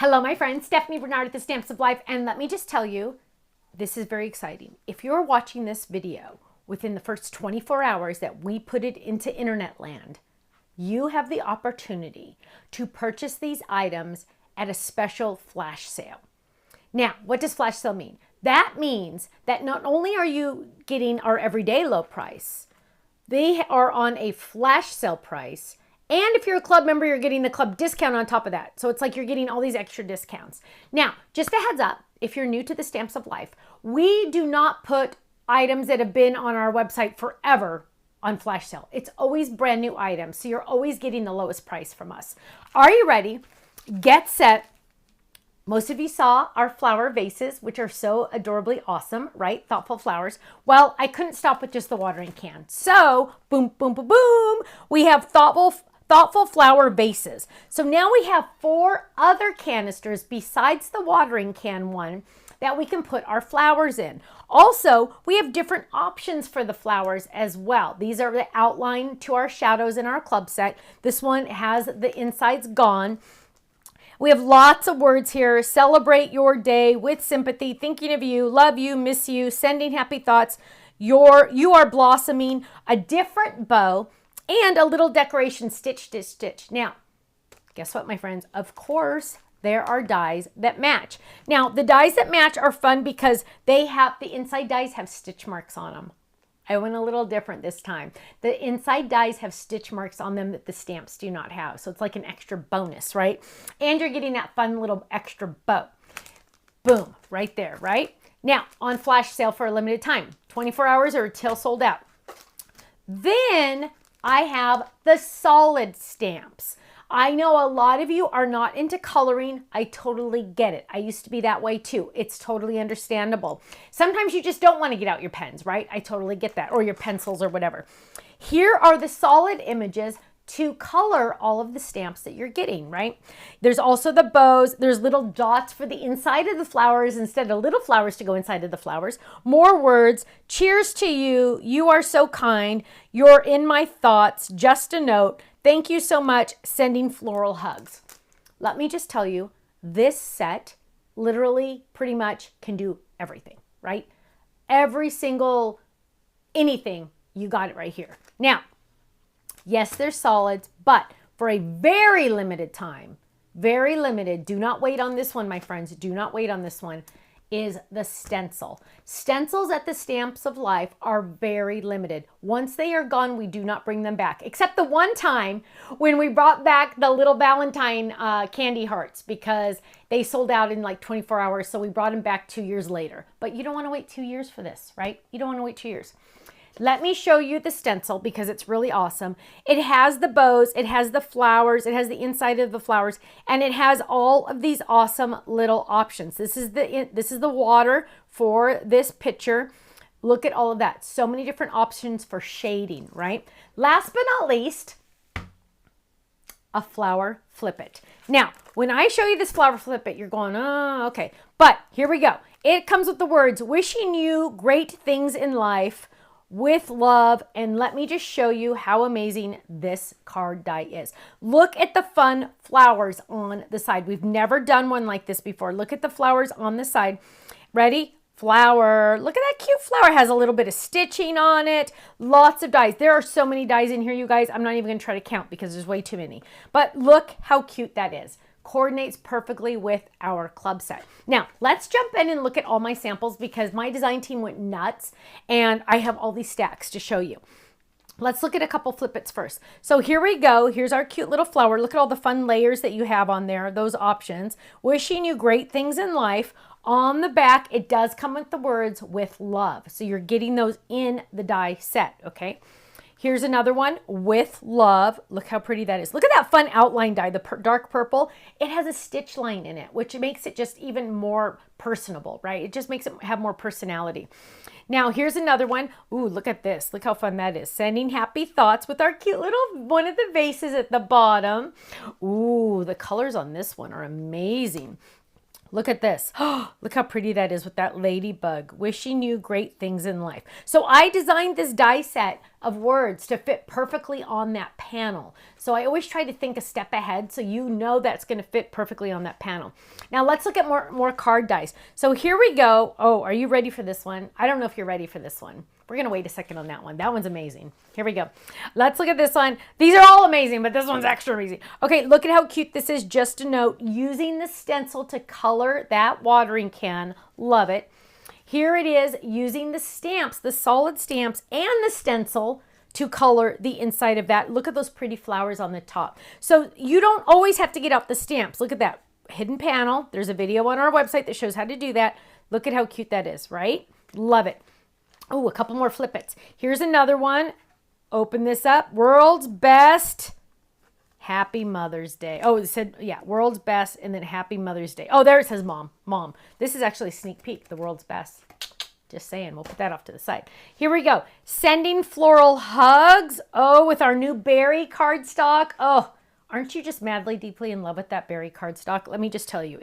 Hello, my friend, Stephanie Bernard at the Stamps of Life, and let me just tell you, this is very exciting. If you're watching this video within the first 24 hours that we put it into internet land, you have the opportunity to purchase these items at a special flash sale. Now, what does flash sale mean? That means that not only are you getting our everyday low price, they are on a flash sale price. And if you're a club member, you're getting the club discount on top of that. So it's like you're getting all these extra discounts. Now, just a heads up, if you're new to the Stamps of Life, we do not put items that have been on our website forever on flash sale. It's always brand new items. So you're always getting the lowest price from us. Are you ready? Get set. Most of you saw our flower vases, which are so adorably awesome, right? Thoughtful flowers. Well, I couldn't stop with just the watering can. So, boom, boom, boom, boom. We have thoughtful flower vases. So now we have 4 other canisters besides the watering can one that we can put our flowers in. Also, we have different options for the flowers as well. These are the outline to our shadows in our club set. This one has the insides gone. We have lots of words here. Celebrate your day with sympathy, thinking of you, love you, miss you, sending happy thoughts. You are blossoming, a different bow, and a little decoration, stitch, stitch, stitch. Now, guess what, my friends? Of course, there are dies that match. Now, the dies that match are fun because the inside dies have stitch marks on them. I went a little different this time. The inside dies have stitch marks on them that the stamps do not have. So it's like an extra bonus, right? And you're getting that fun little extra bow. Boom, right there, right? Now, on flash sale for a limited time, 24 hours or till sold out. Then I have the solid stamps. I know a lot of you are not into coloring. I totally get it. I used to be that way too. It's totally understandable. Sometimes you just don't want to get out your pens, right? I totally get that, or your pencils or whatever. Here are the solid images to color all of the stamps that you're getting, right? There's also the bows. There's little dots for the inside of the flowers instead of little flowers to go inside of the flowers. More words. Cheers to you. You are so kind. You're in my thoughts. Just a note. Thank you so much. Sending floral hugs. Let me just tell you, this set literally pretty much can do everything, right? Every single anything, you got it right here. Now, yes, they're solids, but for a very limited time, very limited, do not wait on this one, my friends, do not wait on this one, is the stencil. Stencils at the Stamps of Life are very limited. Once they are gone, we do not bring them back, except the one time when we brought back the little Valentine candy hearts because they sold out in like 24 hours, so we brought them back 2 years later. But you don't want to wait 2 years for this, right? You don't want to wait 2 years. Let me show you the stencil because it's really awesome. It has the bows, it has the flowers, it has the inside of the flowers, and it has all of these awesome little options. This is the water for this picture. Look at all of that. So many different options for shading, right? Last but not least, a flower flip it. Now, when I show you this flower flip it, you're going, oh, okay. But here we go. It comes with the words, wishing you great things in life, with love, and let me just show you how amazing this card die is. Look at the fun flowers on the side. We've never done one like this before. Look at the flowers on the side. Ready? Flower. Look at that cute flower. It has a little bit of stitching on it. Lots of dies. There are so many dies in here, you guys. I'm not even going to try to count because there's way too many. But look how cute that is. Coordinates perfectly with our club set. Now, let's jump in and look at all my samples because my design team went nuts and I have all these stacks to show you. Let's look at a couple flip-its first. So here we go. Here's our cute little flower. Look at all the fun layers that you have on there, those options. Wishing you great things in life. On the back, it does come with the words with love. So you're getting those in the die set, okay? Here's another one, with love. Look how pretty that is. Look at that fun outline die, the dark purple. It has a stitch line in it, which makes it just even more personable, right? It just makes it have more personality. Now, here's another one. Ooh, look at this. Look how fun that is. Sending happy thoughts with our cute little one of the vases at the bottom. Ooh, the colors on this one are amazing. Look at this. Look how pretty that is with that ladybug. Wishing you great things in life. So I designed this die set of words to fit perfectly on that panel. So I always try to think a step ahead so you know that's going to fit perfectly on that panel. Now let's look at more card dies. So here we go. Oh, are you ready for this one? I don't know if you're ready for this one. We're going to wait a second on that one. That one's amazing. Here we go. Let's look at this one. These are all amazing, but this one's extra amazing. Okay, look at how cute this is. Just a note, using the stencil to color that watering can. Love it. Here it is, using the stamps, the solid stamps and the stencil to color the inside of that. Look at those pretty flowers on the top. So you don't always have to get out the stamps. Look at that hidden panel. There's a video on our website that shows how to do that. Look at how cute that is, right? Love it. Oh, a couple more flip-its. Here's another one. Open this up. World's best. Happy Mother's Day. Oh, it said, yeah, world's best and then Happy Mother's Day. Oh, there it says mom. Mom. This is actually a sneak peek, the world's best. Just saying, we'll put that off to the side. Here we go. Sending floral hugs. Oh, with our new berry cardstock. Oh, aren't you just madly, deeply in love with that berry cardstock? Let me just tell you,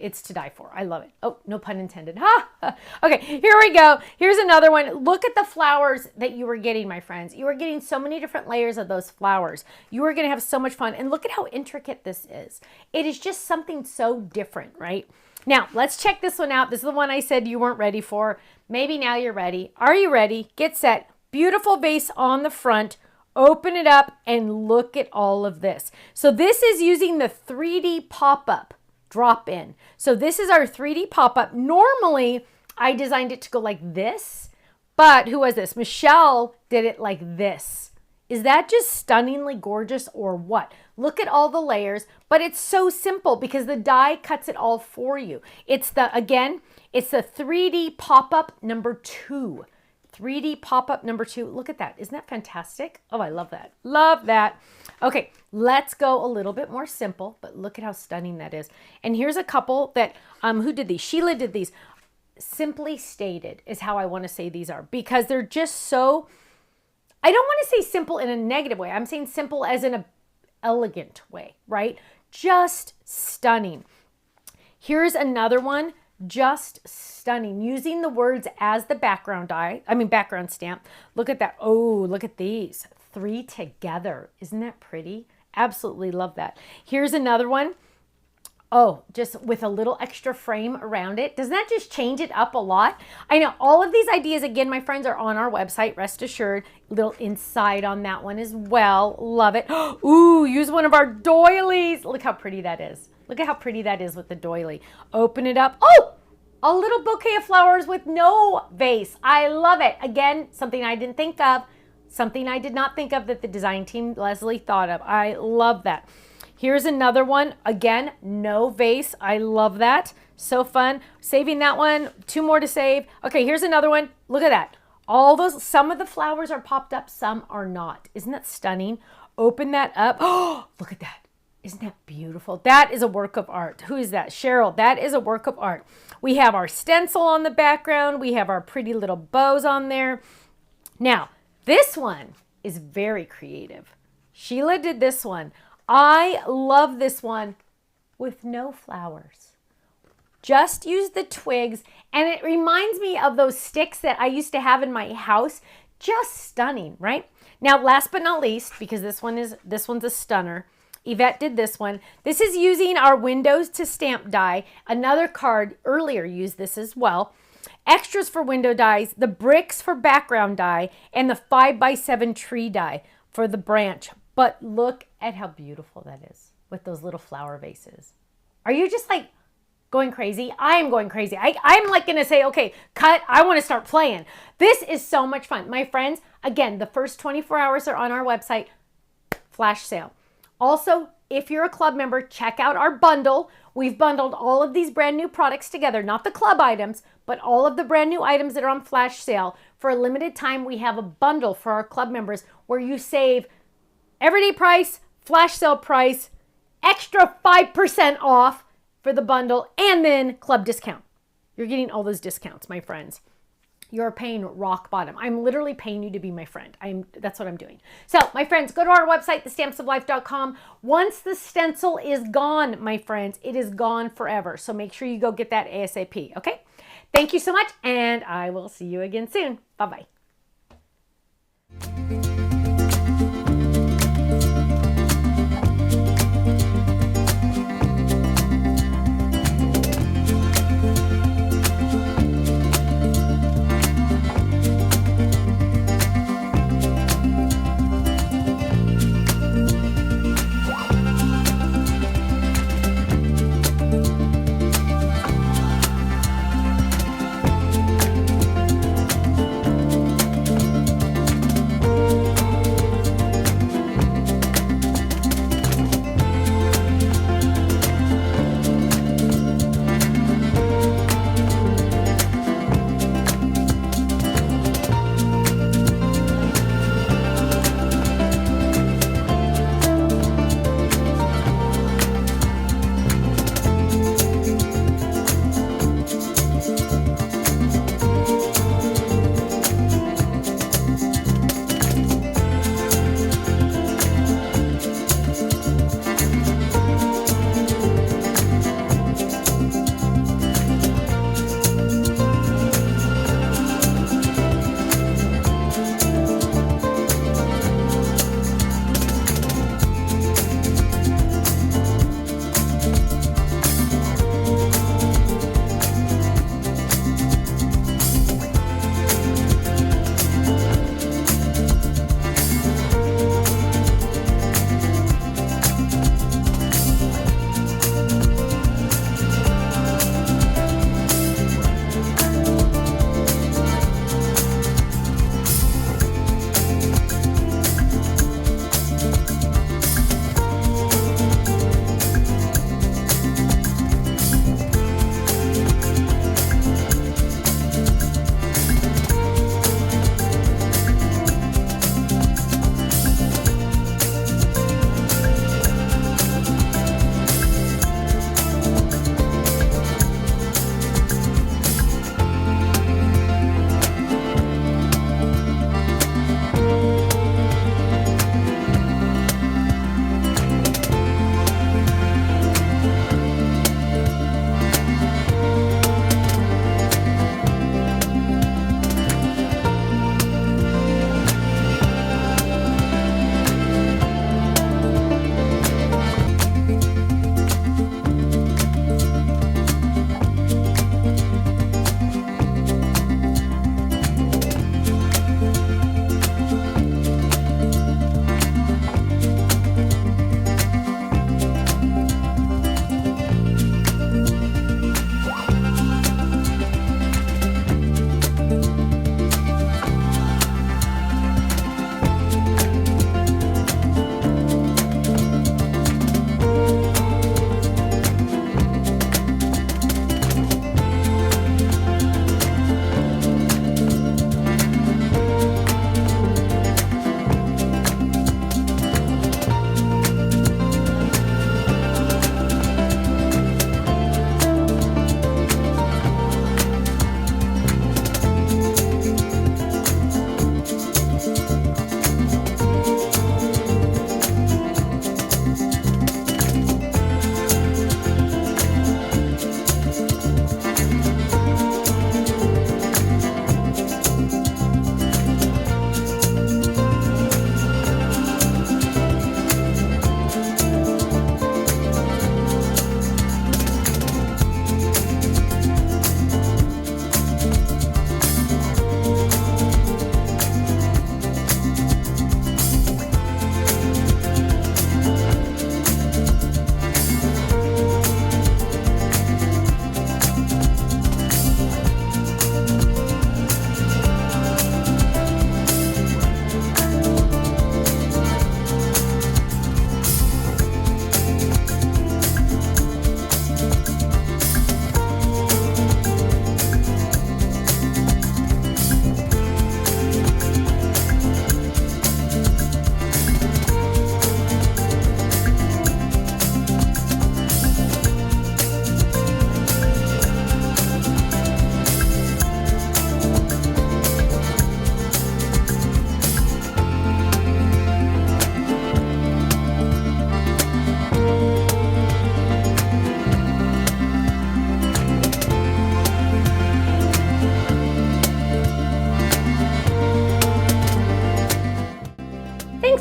it's to die for. I love it. Oh, no pun intended. Ha! Okay, here we go. Here's another one. Look at the flowers that you were getting, my friends. You are getting so many different layers of those flowers. You are going to have so much fun. And look at how intricate this is. It is just something so different, right? Now, let's check this one out. This is the one I said you weren't ready for. Maybe now you're ready. Are you ready? Get set. Beautiful vase on the front. Open it up and look at all of this. So this is using the 3D pop-up drop in. So this is our 3D pop-up. Normally, I designed it to go like this, but who was this? Michelle did it like this. Is that just stunningly gorgeous or what? Look at all the layers, but it's so simple because the die cuts it all for you. It's the 3D pop-up number 2. 3D pop-up number 2. Look at that. Isn't that fantastic? Oh, I love that. Love that. Okay, let's go a little bit more simple, but look at how stunning that is. And here's a couple that, who did these? Sheila did these. Simply stated is how I want to say these are because they're just so, I don't want to say simple in a negative way. I'm saying simple as in an elegant way, right? Just stunning. Here's another one. Just stunning. Using the words as the background stamp. Look at that. Oh, look at these. 3 together. Isn't that pretty? Absolutely love that. Here's another one. Oh, just with a little extra frame around it. Doesn't that just change it up a lot? I know all of these ideas, again, my friends, are on our website, rest assured. Little inside on that one as well. Love it. Ooh, use one of our doilies. Look how pretty that is. Look at how pretty that is with the doily. Open it up. Oh, a little bouquet of flowers with no vase. I love it. Again, something I didn't think of. Something I did not think of that the design team, Leslie, thought of. I love that. Here's another one. Again, no vase. I love that. So fun. Saving that one. 2 more to save. Okay, here's another one. Look at that. All those, some of the flowers are popped up, some are not. Isn't that stunning? Open that up. Oh, look at that. Isn't that beautiful? That is a work of art. Who is that? Cheryl. That is a work of art. We have our stencil on the background. We have our pretty little bows on there. Now, this one is very creative. Sheila did this one. I love this one with no flowers. Just use the twigs, and it reminds me of those sticks that I used to have in my house. Just stunning, right? Now, last but not least, because this one's a stunner, Yvette did this one. This is using our Windows to Stamp die. Another card earlier used this as well. Extras for window dies, the bricks for background die, and the 5x7 tree die for the branch. But look at how beautiful that is with those little flower vases. Are you just like going crazy? I am going crazy. I'm like going to say, okay, cut. I want to start playing. This is so much fun. My friends, again, the first 24 hours are on our website, flash sale. Also, if you're a club member, check out our bundle. We've bundled all of these brand new products together, not the club items, but all of the brand new items that are on flash sale. For a limited time, we have a bundle for our club members where you save everyday price, flash sale price, extra 5% off for the bundle, and then club discount. You're getting all those discounts, my friends. You're paying rock bottom. I'm literally paying you to be my friend. That's what I'm doing. So, my friends, go to our website, thestampsoflife.com. Once the stencil is gone, my friends, it is gone forever. So make sure you go get that ASAP, okay? Thank you so much, and I will see you again soon. Bye-bye.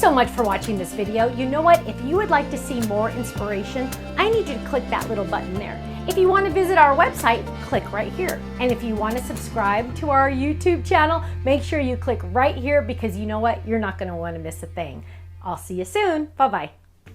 so much for watching this video. You know what? If you would like to see more inspiration, I need you to click that little button there. If you want to visit our website, click right here. And if you want to subscribe to our YouTube channel, make sure you click right here because you know what? You're not going to want to miss a thing. I'll see you soon. Bye-bye.